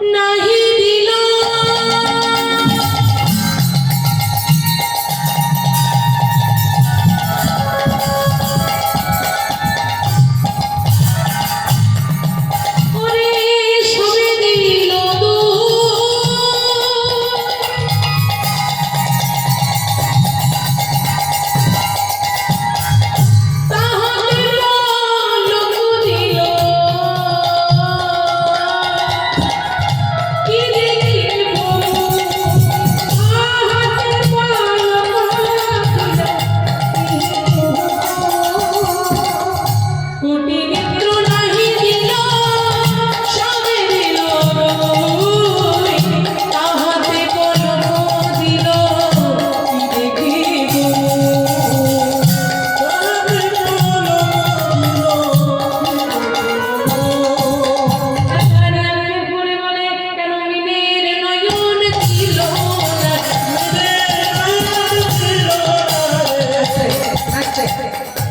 নাহি দিল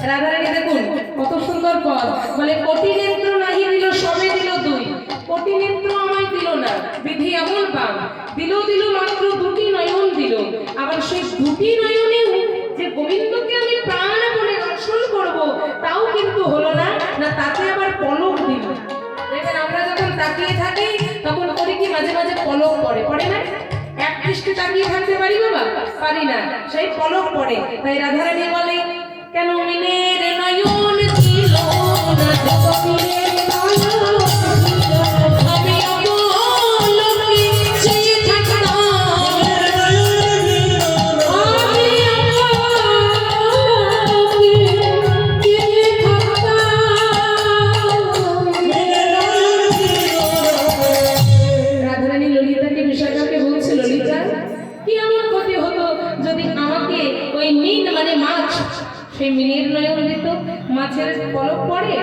রাধারানী দেখুন কত সুন্দর পদ বলে কোটি নেত্র নাহি দিল সবে দিল দুই কোটি নেত্র আমায় দিল না বিধি এমন পাম দিল দিল মাত্র দুটি নয়ন দিল আবার সেই দুটি নয়নেও যে গোবিন্দকে আমি প্রাণ বলে দর্শন করব তাও কিন্তু হলো না না তাতে আবার পলক দিল দেখবেন আমরা যখন তাকিয়ে থাকি তখন করি কি মাঝে মাঝে পলক পড়ে পড়ে না এক দৃষ্টি তাকিয়ে থাকতে পারি বাবা পারি না সেই পলক পড়ে তাই রাধারানী বলে কেন মিনের নয়ন ছিল না কপিলের নয়ন আমি অবলম্বী চেয়ে থাকতাম আমি অবলম্বী চেয়ে থাকতাম রাধারানী ললিতাকে বিশাখাকে বলছে ললিতা কি এমন ক্ষতি হতো যদি আমাকে ওই মিন মানে মাছ সেই মিনের নয়ন দিত মাছের পলক পড়ে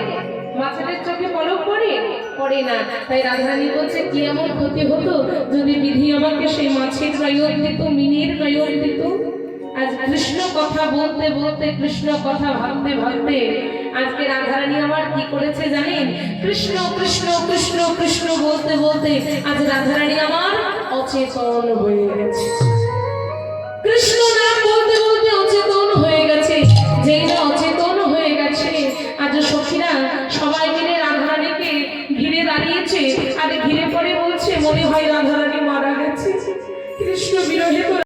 মাছের চোখে পলক পড়ে পড়ে না তাই রাধারানী বলছে কি এমন ক্ষতি হতো যদি বিধি আমাকে সেই মাছের নয়ন দিত মিনের নয়ন দিত আজ কৃষ্ণ কথা বলতে বলতে কৃষ্ণ কথা ভাবতে ভাবতে আজকে রাধারানী আমার কি করেছে জানেন কৃষ্ণ কৃষ্ণ কৃষ্ণ কৃষ্ণ বলতে বলতে আজ রাধারানী আমার অচেতন হয়ে গেছে কৃষ্ণ নাম বলতে বলতে অচেতন হয়ে গেছে যেই না অচেতন হয়ে গেছে আজ সখীরা সবাই মিলে রাধারানীকে ঘিরে দাঁড়িয়েছে আর ঘিরে পড়ে বলছে মনে হয় রাধারানী মারা গেছে কৃষ্ণ বিরহে